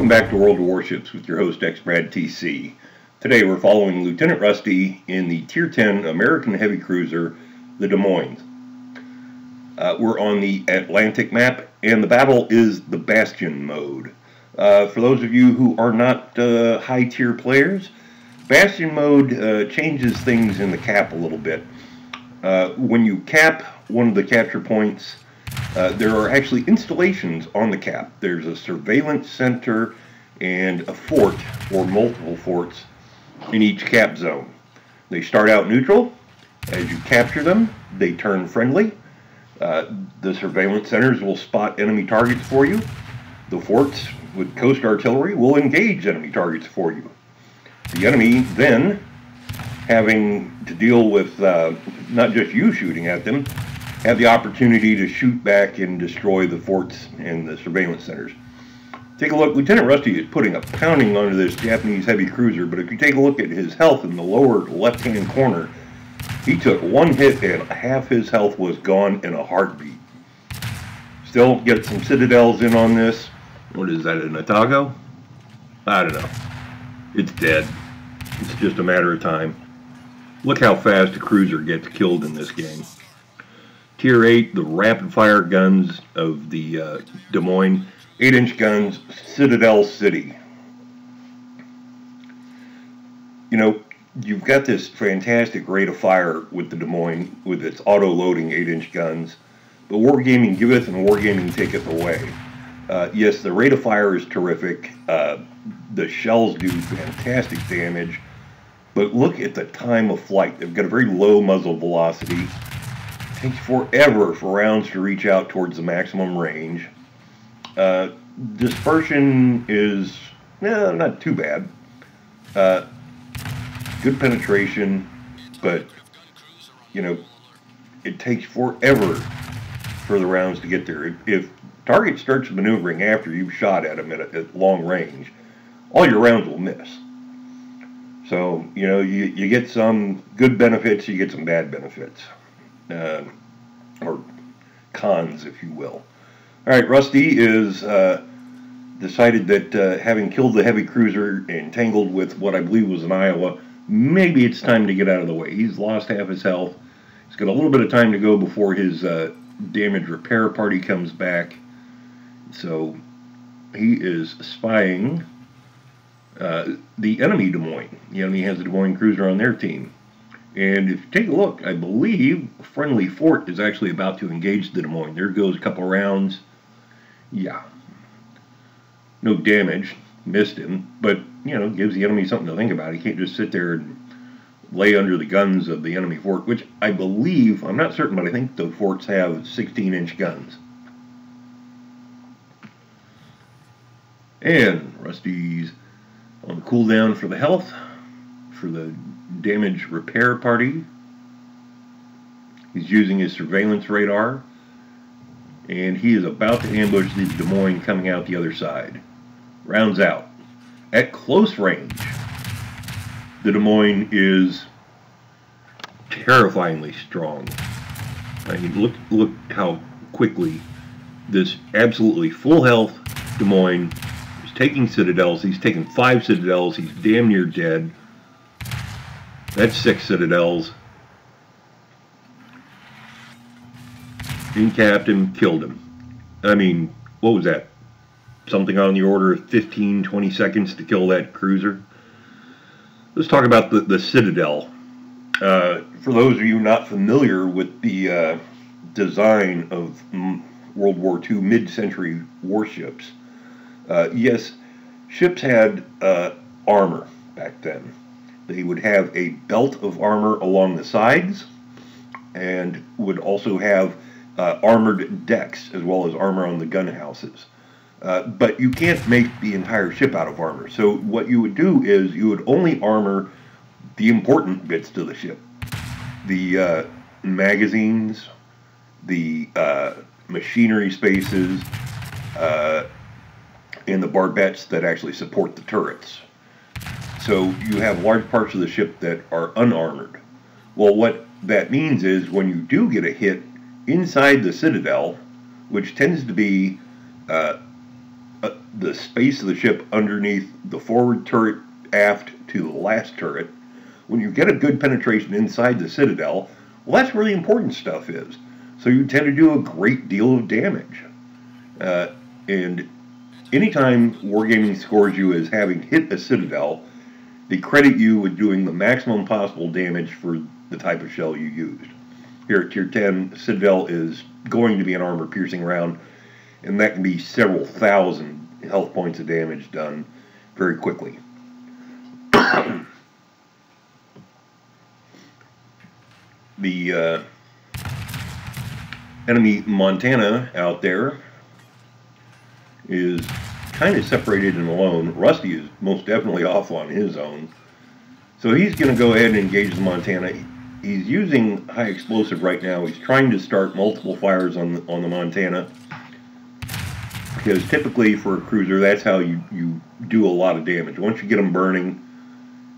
Welcome back to World of Warships with your host X-Brad TC. Today we're following Lieutenant Rusty in the Tier 10 American heavy cruiser, the Des Moines. We're on the Atlantic map, and the battle is the Bastion mode. For those of you who are not high-tier players, Bastion mode changes things in the cap a little bit. When you cap one of the capture points, there are actually installations on the cap. There's a surveillance center and a fort, or multiple forts, in each cap zone. They start out neutral. As you capture them, they turn friendly. The surveillance centers will spot enemy targets for you. The forts, with coast artillery, will engage enemy targets for you. The enemy then, having to deal with not just you shooting at them, have the opportunity to shoot back and destroy the forts and the surveillance centers. Take a look. Lieutenant Rusty is putting a pounding onto this Japanese heavy cruiser, but if you take a look at his health in the lower left-hand corner, he took one hit and half his health was gone in a heartbeat. Still get some citadels in on this. What is that, an Otago? I don't know. It's dead. It's just a matter of time. Look how fast a cruiser gets killed in this game. Tier 8, the rapid-fire guns of the Des Moines, 8-inch guns, Citadel City. You know, you've got this fantastic rate of fire with the Des Moines, with its auto-loading 8-inch guns, but Wargaming giveth and Wargaming taketh away. Yes, the rate of fire is terrific. The shells do fantastic damage, but look at the time of flight. They've got a very low muzzle velocity. It takes forever for rounds to reach out towards the maximum range. Dispersion is not too bad. Good penetration, but you know, it takes forever for the rounds to get there. If target starts maneuvering after you've shot at them at long range, all your rounds will miss. So, you know, you get some good benefits, you get some bad benefits. Or cons, if you will. Alright, Rusty is decided that having killed the heavy cruiser and tangled with what I believe was an Iowa, maybe it's time to get out of the way. He's lost half his health. He's got a little bit of time to go before his damage repair party comes back. So he is spying the enemy Des Moines. The enemy has a Des Moines cruiser on their team. And if you take a look, I believe a friendly fort is actually about to engage the Des Moines. There goes a couple rounds. Yeah. No damage. Missed him. But, you know, gives the enemy something to think about. He can't just sit there and lay under the guns of the enemy fort, which I believe, I'm not certain, but I think the forts have 16-inch guns. And Rusty's on the cooldown for the health, for the damage repair party. He's using his surveillance radar, and he is about to ambush the Des Moines coming out the other side. Rounds out. At close range, the Des Moines is terrifyingly strong. I mean, look how quickly this absolutely full health Des Moines is taking citadels. He's taken 5 citadels. He's damn near dead. That's 6 citadels. Incapped him, killed him. I mean, what was that? Something on the order of 15, 20 seconds to kill that cruiser. Let's talk about the Citadel. For those of you not familiar with the design of World War II mid-century warships, yes, ships had armor back then. They would have a belt of armor along the sides and would also have armored decks as well as armor on the gun houses. But you can't make the entire ship out of armor. So what you would do is you would only armor the important bits to the ship. The magazines, the machinery spaces, and the barbettes that actually support the turrets. So you have large parts of the ship that are unarmored. Well, what that means is when you do get a hit inside the Citadel, which tends to be the the space of the ship underneath the forward turret aft to the last turret, when you get a good penetration inside the citadel, well, that's where the important stuff is. So you tend to do a great deal of damage. And anytime Wargaming scores you as having hit a citadel, they credit you with doing the maximum possible damage for the type of shell you used. Here at Tier 10, Citadel is going to be an armor-piercing round, and that can be several thousand health points of damage done very quickly. The enemy Montana out there is kind of separated and alone. Rusty is most definitely off on his own. So he's going to go ahead and engage the Montana. He's using high explosive right now. He's trying to start multiple fires on the Montana, because typically for a cruiser, that's how you do a lot of damage. Once you get them burning,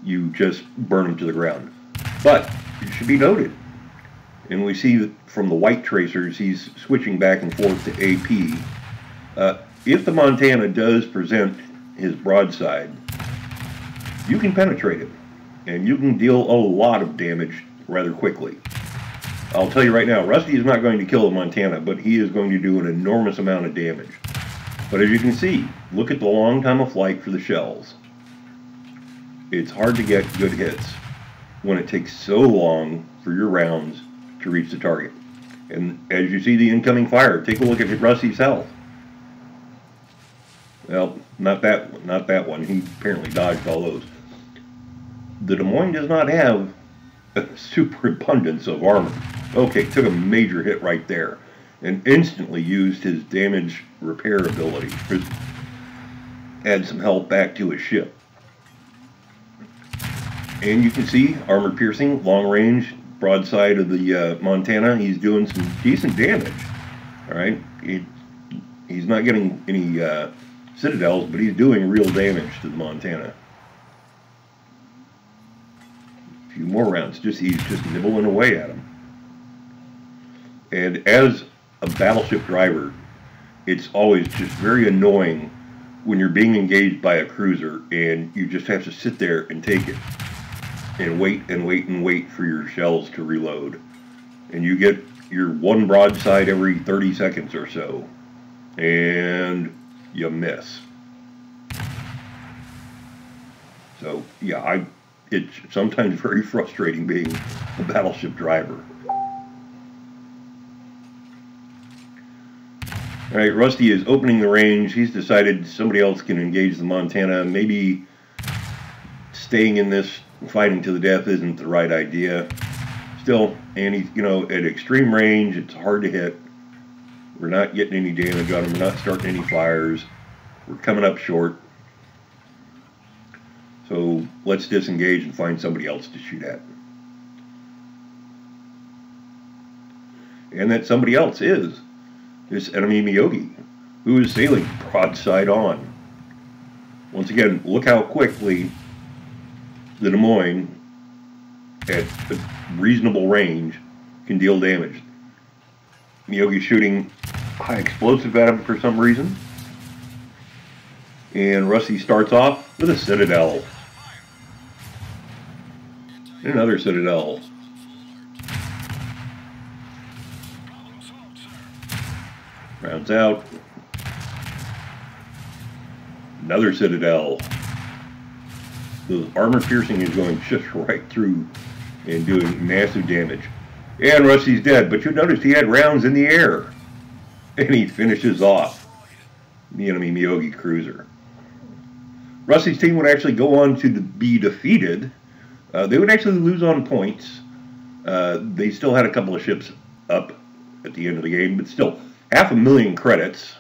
you just burn them to the ground. But it should be noted, and we see that from the white tracers, he's switching back and forth to AP. If the Montana does present his broadside, you can penetrate it, and you can deal a lot of damage rather quickly. I'll tell you right now, Rusty is not going to kill the Montana, but he is going to do an enormous amount of damage. But as you can see, look at the long time of flight for the shells. It's hard to get good hits when it takes so long for your rounds to reach the target. And as you see the incoming fire, take a look at Rusty's health. Well, not that one. He apparently dodged all those. The Des Moines does not have a superabundance of armor. Okay, took a major hit right there, and instantly used his damage repair ability to add some health back to his ship. And you can see armor piercing, long range, broadside of the Montana. He's doing some decent damage. All right, he's not getting any citadels, but he's doing real damage to the Montana. A few more rounds, he's just nibbling away at him. And as a battleship driver, it's always just very annoying when you're being engaged by a cruiser and you just have to sit there and take it and wait and wait and wait for your shells to reload. And you get your one broadside every 30 seconds or so, and you miss. So yeah, it's sometimes very frustrating being a battleship driver. All right, Rusty is opening the range. He's decided somebody else can engage the Montana. Maybe staying in this fighting to the death isn't the right idea. Still, and he's, at extreme range, it's hard to hit. We're not getting any damage on him. We're not starting any fires. We're coming up short. So let's disengage and find somebody else to shoot at. And that somebody else is this enemy Miyogi, who is sailing broadside on. Once again, look how quickly the Des Moines, at a reasonable range, can deal damage. Miyogi shooting high explosive at him for some reason. And Rusty starts off with a citadel. And another citadel. Rounds out. Another citadel. The armor piercing is going just right through and doing massive damage. And Rusty's dead, but you noticed he had rounds in the air. And he finishes off the enemy Miyogi cruiser. Rusty's team would actually go on to be defeated. They would actually lose on points. They still had a couple of ships up at the end of the game, but still, 500,000 credits.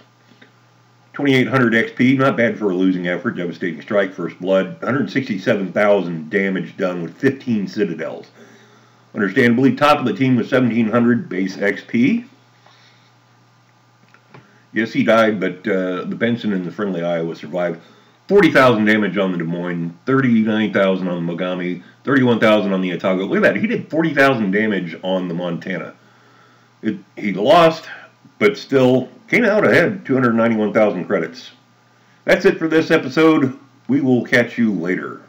2,800 XP, not bad for a losing effort. Devastating strike, first blood. 167,000 damage done with 15 citadels. Understandably, top of the team with 1,700 base XP. Yes, he died, but the Benson and the friendly Iowa survived. 40,000 damage on the Des Moines, 39,000 on the Mogami, 31,000 on the Otago. Look at that, he did 40,000 damage on the Montana. He lost, but still came out ahead, 291,000 credits. That's it for this episode. We will catch you later.